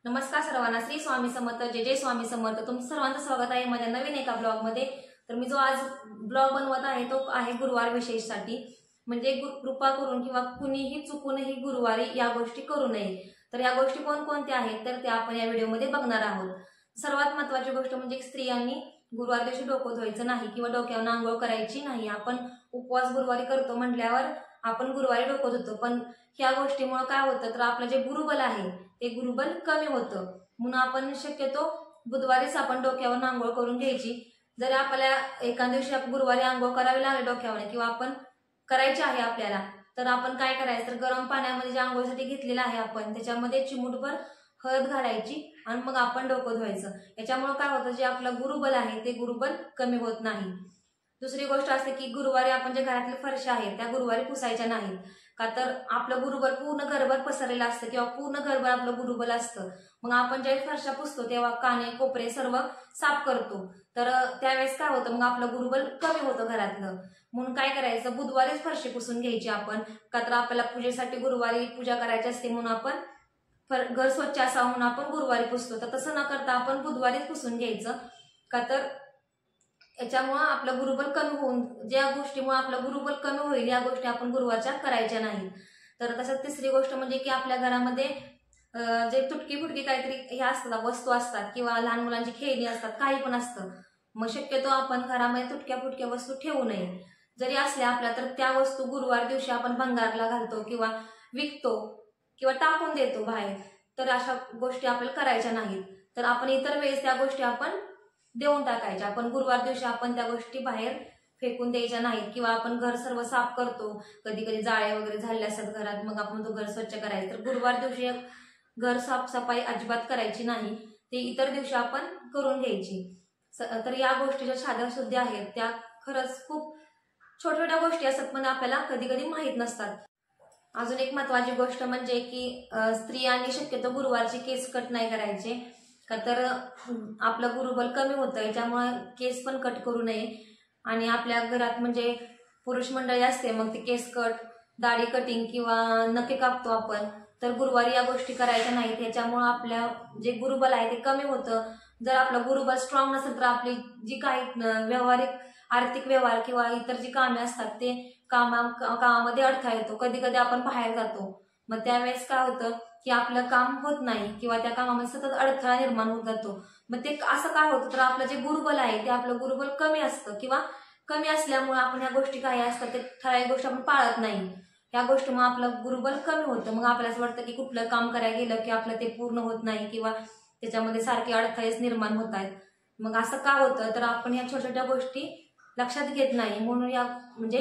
नमस्कार सर्वांना, श्री स्वामी समर्थ, जय जय स्वामी समर्थ। तुमचं सर्वांचं स्वागत आहे माझ्या नवीन एका ब्लॉगमध्ये। तर मी जो आज ब्लॉग बनवत आहे तो आहे गुरुवार विशेषसाठी। म्हणजे कृपा करून किंवा कुणीही चुकूनही गुरुवारी या गोष्टी करू नये। तर या गोष्टी कोणकोणत्या आहेत तर त्या आपण या व्हिडिओमध्ये बघणार आहोत। सर्वात महत्त्वाची गोष्ट म्हणजे स्त्रियांनी गुरुवार दिवशी डोकं धुवायचं नाही किंवा डोक्यावर आंघोळ करायची नाही। आपण उपवास गुरुवारी करतो म्हटल्यावर आपण गुरुवारी डोकं धुतो, पण ह्या गोष्टीमुळे काय होतं तर आपलं जे गुरुबल आहे ते गुरुबल कमी होतं। म्हणून आपण शक्यतो बुधवारीच आपण डोक्यावर आंघोळ करून घ्यायची। जर आपल्याला एका दिवशी गुरुवारी आंघोळ करावी लागली डोक्यावर किंवा आपण करायची आहे आपल्याला, तर आपण काय करायचं तर गरम पाण्यामध्ये जे आंघोळीसाठी घेतलेलं आहे आपण त्याच्यामध्ये चिमूटभर हळद घालायची आणि मग आपण डोकं धुवायचं। याच्यामुळे काय होतं जे आपलं गुरुबल आहे ते गुरुबल कमी होत नाही। दुसरी गोष्ट असते की गुरुवारी आपण जे घरातले फरशा आहेत त्या गुरुवारी पुसायच्या नाहीत, का तर आपलं गुरुबल पूर्ण घरभर पसरलेलं असतं किंवा पूर्ण घरभर आपलं गुरुबल असतं। मग आपण ज्यावेळी फरशा पुसतो तेव्हा काने कोपरे सर्व साफ करतो, तर त्यावेळेस काय होतं मग आपलं गुरुबल कमी होतं घरातलं। म्हणून काय करायचं बुधवारीच फरशी पुसून घ्यायची आपण, का तर आपल्याला पूजेसाठी गुरुवारी पूजा करायची असते म्हणून आपण घर स्वच्छ असावं म्हणून आपण गुरुवारी पुसतो। तर तसं न करता आपण बुधवारीच पुसून घ्यायचं, का तर याच्यामुळे आपलं गुरुबल कमी होऊन ज्या गोष्टीमुळे आपलं गुरुबल कमी होईल या गोष्टी आपण गुरुवारच्या करायच्या नाहीत। तर तसंच तिसरी गोष्ट म्हणजे की आपल्या घरामध्ये जे तुटकी फुटकी काहीतरी हे असतात वस्तू असतात किंवा लहान मुलांची खेळणी असतात, काही पण असतं, मग शक्यतो आपण घरामध्ये तुटक्या फुटक्या वस्तू ठेवू नये। जरी असल्या आपल्या तर त्या वस्तू गुरुवार दिवशी आपण भंगारला घालतो किंवा विकतो किंवा टाकून देतो बाहेर, तर अशा गोष्टी आपल्याला करायच्या नाहीत। तर आपण इतर वेळेस त्या गोष्टी आपण देऊन टाकायच्या। आपण गुरुवार दिवशी आपण त्या गोष्टी बाहेर फेकून द्यायच्या नाहीत किंवा आपण घर सर्व साफ करतो, कधी कधी जाळे वगैरे झाले असतात घरात, मग आपण तो घर स्वच्छ करायचं। तर गुरुवार दिवशी घर साफसफाई अजिबात करायची नाही, ते इतर दिवशी आपण करून घ्यायची। तर या गोष्टी ज्या साध्या शुद्ध आहेत त्या खरंच खूप छोट्या छोट्या गोष्टी असतात पण आपल्याला कधी कधी माहीत नसतात। अजून एक महत्वाची गोष्ट म्हणजे की स्त्रियांनी शक्यतो गुरुवारची केस कट नाही करायचे, का तर आपलं गुरुबल कमी होतं, याच्यामुळे केस पण कट करू नये। आणि आपल्या घरात म्हणजे पुरुष मंडळी असते मग ते केस कट, दाढी कटिंग किंवा नखे कापतो आपण, तर गुरुवारी या गोष्टी करायच्या नाहीत। याच्यामुळे आपल्या जे गुरुबल आहे ते कमी होतं। जर आपलं गुरुबल स्ट्रॉंग नसेल तर आपली जी काही व्यावहारिक आर्थिक व्यवहार किंवा इतर जी कामे असतात ते कामामध्ये अडथळा येतो। कधी कधी आपण बाहेर जातो, मग त्यावेळेस काय होतं की आपलं काम होत नाही किंवा त्या कामामध्ये सतत अडथळा निर्माण होत जातो। मग ते असं काय होतं तर आपलं जे गुरुबल आहे ते आपलं गुरुबल कमी असतं किंवा कमी असल्यामुळे आपण ह्या गोष्टी काही असतात ते ठराविक गोष्टी आपण पाळत नाही। या गोष्टीमुळे आपलं गुरुबल कमी होतं, मग आपल्याला असं वाटतं की कुठलं काम करायला गेलं की आपलं ते पूर्ण होत नाही किंवा त्याच्यामध्ये सारखे अडथळेच निर्माण होत आहेत। मग असं का होतं तर आपण या छोट्या छोट्या गोष्टी लक्षात घेत नाही, म्हणून या म्हणजे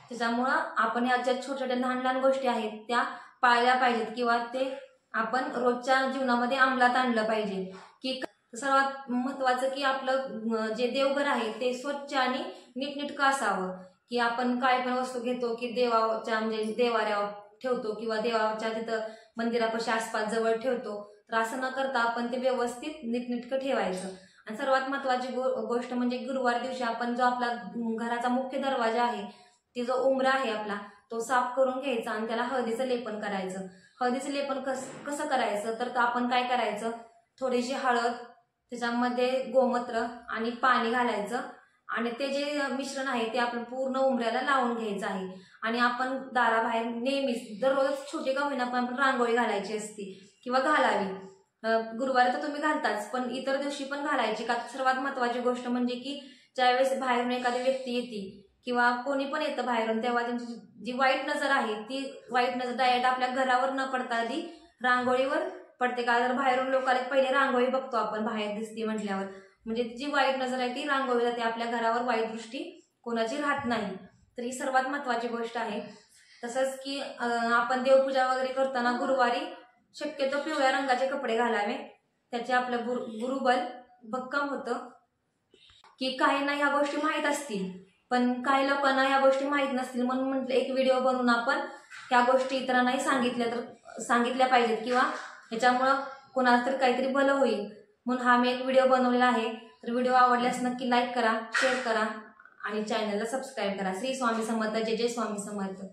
त्याच्यामुळं आपण या ज्या छोट्या छोट्या लहान लहान गोष्टी आहेत त्या पाळल्या पाहिजेत किंवा ते आपण रोजच्या जीवनामध्ये अंमलात आणलं पाहिजे। की सर्वात महत्वाचं की आपलं जे देवघर आहे ते स्वच्छ आणि नीटनेटकं असावं। की आपण काय पण वस्तू घेतो की देवाच्या म्हणजे देवाऱ्यावर ठेवतो किंवा देवाच्या तिथं मंदिरापाशी आसपास जवळ ठेवतो, तर असं न करता आपण ते व्यवस्थित नीटनेटकं ठेवायचं। आणि सर्वात महत्वाची गोष्ट म्हणजे गुरुवार दिवशी आपण जो आपला घराचा मुख्य दरवाजा आहे ते जो उंबरा आहे आपला तो साफ करून घ्यायचा आणि त्याला हळदीचं लेपन करायचं। हळदीचं लेपन कसं करायचं तर आपण काय करायचं, थोडीशी हळद, त्याच्यामध्ये गोमूत्र आणि पाणी घालायचं आणि ते जे मिश्रण आहे ते आपण पूर्ण उंबऱ्याला लावून घ्यायचं आहे। आणि आपण दाराबाहेर नेहमीच दररोज छोटी का होईना पण आपण रांगोळी घालायची असते किंवा घालावी। गुरुवारी तर तुम्ही घालताच पण इतर दिवशी पण घालायची। का सर्वात महत्वाची गोष्ट म्हणजे की ज्यावेळेस बाहेरून एखादी व्यक्ती येते किंवा कोणी पण येतं बाहेरून, तेव्हा त्यांची जी वाईट नजर आहे ती वाईट नजर डायरेक्ट आपल्या घरावर न पडता आधी रांगोळीवर पडते। का तर बाहेरून लोकांना पहिले रांगोळी बघतो आपण बाहेर दिसते म्हटल्यावर, म्हणजे जी वाईट नजर आहे ती रांगोळी जाते, आपल्या घरावर वाईट दृष्टी कोणाची राहत नाही। तर ही सर्वात महत्वाची गोष्ट आहे। तसंच की आपण देवपूजा वगैरे करताना गुरुवारी शक्यतो पिवळ्या रंगाचे कपडे घालावे, त्याचे आपलं गुरुबल भक्कम होतं। की काहींना ह्या गोष्टी माहीत असतील पण काही लोकांना ह्या गोष्टी माहीत नसतील, म्हणून म्हटलं एक व्हिडिओ बनवून आपण ह्या गोष्टी इतरांनाही सांगितल्या पाहिजेत किंवा ह्याच्यामुळं कोणाला तरी काहीतरी भलं होईल, म्हणून हा मी एक व्हिडिओ बनवलेला आहे। तर व्हिडिओ आवडल्यास नक्की लाईक करा, शेअर करा आणि चॅनलला सबस्क्राईब करा। श्री स्वामी समर्थ, जय जय स्वामी समर्थ।